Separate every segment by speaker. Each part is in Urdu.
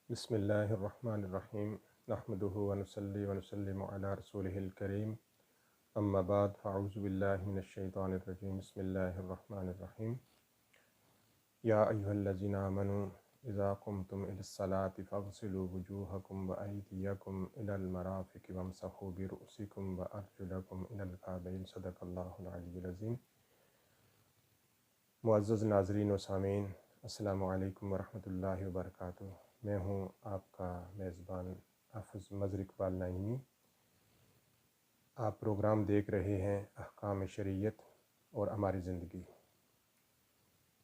Speaker 1: بسم اللہ الرحمن الرحیم نحمدہ ونصلی ونسلم علی رسولہ الکریم اما بعد فاعوذ باللہ من الشیطان الرجیم بسم اللہ الرحمن الرحیم یا ایھا الذین آمنوا اذا قمتم الی الصلاۃ فاغسلوا وجوہکم وایدیکم الی المرافق وامسحوا برؤوسکم وارجلکم الی الکعبین صدق اللہ العلی العظیم۔ معزز ناظرین و سامعین، السلام علیکم ورحمۃ اللہ وبرکاتہ۔ میں ہوں آپ کا میزبان حافظ مظہر اقبال نعیمی۔ آپ پروگرام دیکھ رہے ہیں احکام شریعت اور ہماری زندگی۔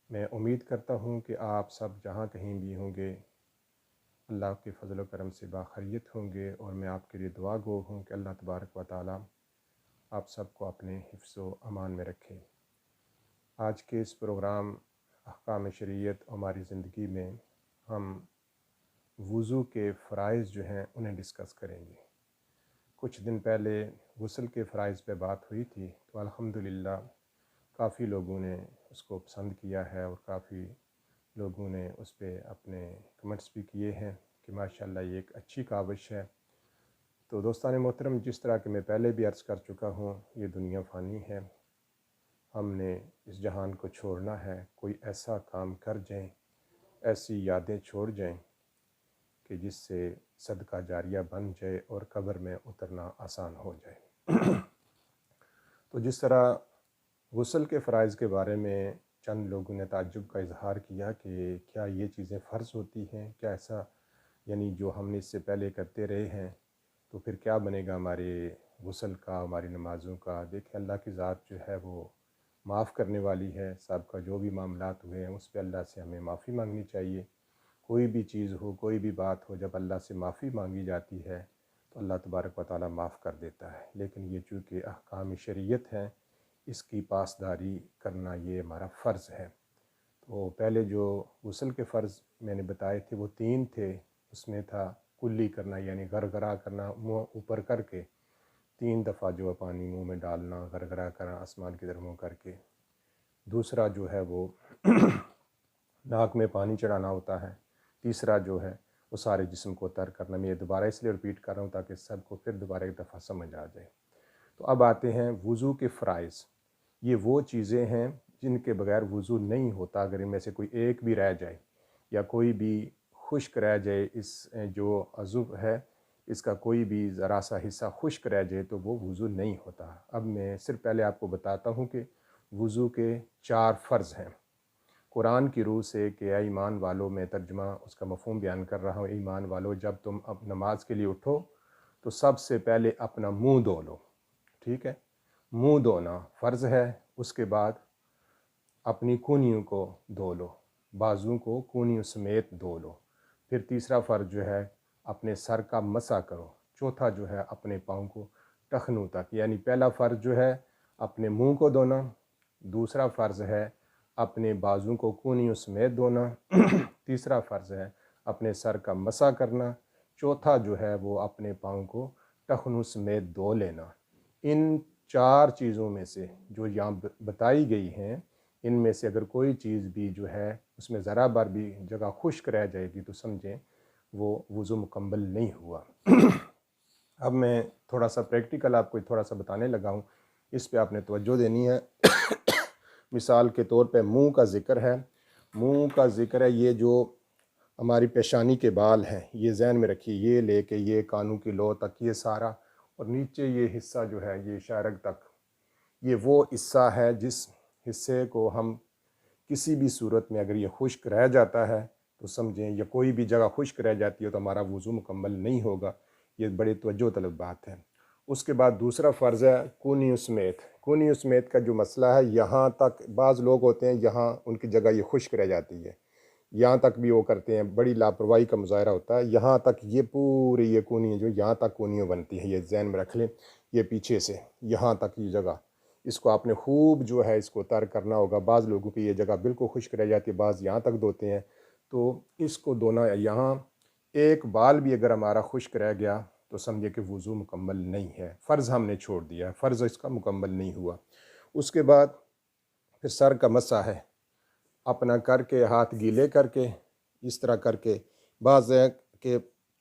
Speaker 1: میں امید کرتا ہوں کہ آپ سب جہاں کہیں بھی ہوں گے اللہ کے فضل و کرم سے باخیریت ہوں گے، اور میں آپ کے لیے دعا گو ہوں کہ اللہ تبارک و تعالی آپ سب کو اپنے حفظ و امان میں رکھے۔ آج کے اس پروگرام احکام شریعت ہماری زندگی میں ہم وضو کے فرائض جو ہیں انہیں ڈسکس کریں گے۔ کچھ دن پہلے غسل کے فرائض پہ بات ہوئی تھی، تو الحمدللہ کافی لوگوں نے اس کو پسند کیا ہے، اور کافی لوگوں نے اس پہ اپنے کمنٹس بھی کیے ہیں کہ ماشاءاللہ یہ ایک اچھی کاوش ہے۔ تو دوستان محترم، جس طرح کہ میں پہلے بھی عرض کر چکا ہوں، یہ دنیا فانی ہے، ہم نے اس جہان کو چھوڑنا ہے۔ کوئی ایسا کام کر جائیں، ایسی یادیں چھوڑ جائیں کہ جس سے صدقہ جاریہ بن جائے اور قبر میں اترنا آسان ہو جائے۔ تو جس طرح غسل کے فرائض کے بارے میں چند لوگوں نے تعجب کا اظہار کیا کہ کیا یہ چیزیں فرض ہوتی ہیں، کیا ایسا یعنی جو ہم نے اس سے پہلے کرتے رہے ہیں تو پھر کیا بنے گا ہمارے غسل کا، ہماری نمازوں کا؟ دیکھیں، اللہ کی ذات جو ہے وہ معاف کرنے والی ہے۔ سب کا جو بھی معاملات ہوئے ہیں اس پہ اللہ سے ہمیں معافی مانگنی چاہیے۔ کوئی بھی چیز ہو، کوئی بھی بات ہو، جب اللہ سے معافی مانگی جاتی ہے تو اللہ تبارک و تعالیٰ معاف کر دیتا ہے۔ لیکن یہ چونکہ احکام شریعت ہیں، اس کی پاسداری کرنا یہ ہمارا فرض ہے۔ تو پہلے جو غسل کے فرض میں نے بتائے تھے وہ 3 تھے۔ اس میں تھا کلی کرنا، یعنی گرگرا کرنا، منہ اوپر کر کے 3 دفعہ جو ہے پانی منہ میں ڈالنا، گرگرا کرنا آسمان کی طرف منہ کر کے۔ دوسرا جو ہے وہ ناک میں پانی چڑھانا ہوتا ہے۔ تیسرا جو ہے وہ سارے جسم کو تر کرنا۔ میں یہ دوبارہ اس لیے رپیٹ کر رہا ہوں تاکہ سب کو پھر دوبارہ ایک دفعہ سمجھ آ جائے۔ تو اب آتے ہیں وضو کے فرائض۔ یہ وہ چیزیں ہیں جن کے بغیر وضو نہیں ہوتا۔ اگر ان میں سے کوئی ایک بھی رہ جائے یا کوئی بھی خشک رہ جائے، اس جو عضو ہے اس کا کوئی بھی ذرا سا حصہ خشک رہ جائے تو وہ وضو نہیں ہوتا۔ اب میں صرف پہلے آپ کو بتاتا ہوں کہ وضو کے 4 فرض ہیں قرآن کی روح سے، کہ اے ایمان والو، میں ترجمہ اس کا مفہوم بیان کر رہا ہوں۔ ایمان والو، جب تم اب نماز کے لیے اٹھو تو سب سے پہلے اپنا منہ دھو لو، ٹھیک ہے؟ منہ دھونا فرض ہے۔ اس کے بعد اپنی کونیوں کو دھو لو، بازو کو کونیوں سمیت دھو لو۔ پھر تیسرا فرض جو ہے اپنے سر کا مسح کرو۔ چوتھا جو ہے اپنے پاؤں کو ٹخنوں تک، یعنی پہلا فرض جو ہے اپنے منہ کو دھونا، دوسرا فرض ہے اپنے بازو کو کونیوں سمیت دھونا، تیسرا فرض ہے اپنے سر کا مسح کرنا، چوتھا جو ہے وہ اپنے پاؤں کو ٹخنوں سمیت دھو لینا۔ ان 4 چیزوں میں سے جو یہاں بتائی گئی ہیں، ان میں سے اگر کوئی چیز بھی جو ہے اس میں ذرا بار بھی جگہ خشک رہ جائے گی تو سمجھیں وہ وضو مکمل نہیں ہوا۔ اب میں تھوڑا سا پریکٹیکل آپ کو تھوڑا سا بتانے لگا ہوں، اس پہ آپ نے توجہ دینی ہے۔ مثال کے طور پہ منہ کا ذکر ہے۔ منہ کا ذکر ہے، یہ جو ہماری پیشانی کے بال ہیں، یہ ذہن میں رکھیے، یہ لے کے یہ کانوں کی لو تک یہ سارا، اور نیچے یہ حصہ جو ہے یہ شارک تک، یہ وہ حصہ ہے جس حصے کو ہم کسی بھی صورت میں اگر یہ خشک رہ جاتا ہے تو سمجھیں، یا کوئی بھی جگہ خشک رہ جاتی ہے تو ہمارا وضو مکمل نہیں ہوگا۔ یہ بڑے توجہ طلب بات ہے۔ اس کے بعد دوسرا فرض ہے کونیوں سمیت۔ کونیوں سمیت کا جو مسئلہ ہے، یہاں تک بعض لوگ ہوتے ہیں یہاں ان کی جگہ یہ خشک رہ جاتی ہے، یہاں تک بھی وہ کرتے ہیں، بڑی لاپرواہی کا مظاہرہ ہوتا ہے۔ یہاں تک یہ پوری یہ کونیاں جو یہاں تک کونیاں بنتی ہیں، یہ ذہن میں رکھ لیں، یہ پیچھے سے یہاں تک یہ جگہ، اس کو آپ نے خوب جو ہے اس کو تر کرنا ہوگا۔ بعض لوگوں کی یہ جگہ بالکل خشک رہ جاتی ہے، بعض یہاں تک دھوتے ہیں، تو اس کو دھونا ہے۔ یہاں ایک بال بھی اگر ہمارا خشک رہ گیا تو سمجھے کہ وضو مکمل نہیں ہے، فرض ہم نے چھوڑ دیا ہے، فرض اس کا مکمل نہیں ہوا۔ اس کے بعد پھر سر کا مسح ہے، اپنا کر کے ہاتھ گیلے کر کے اس طرح کر کے، بعض کہ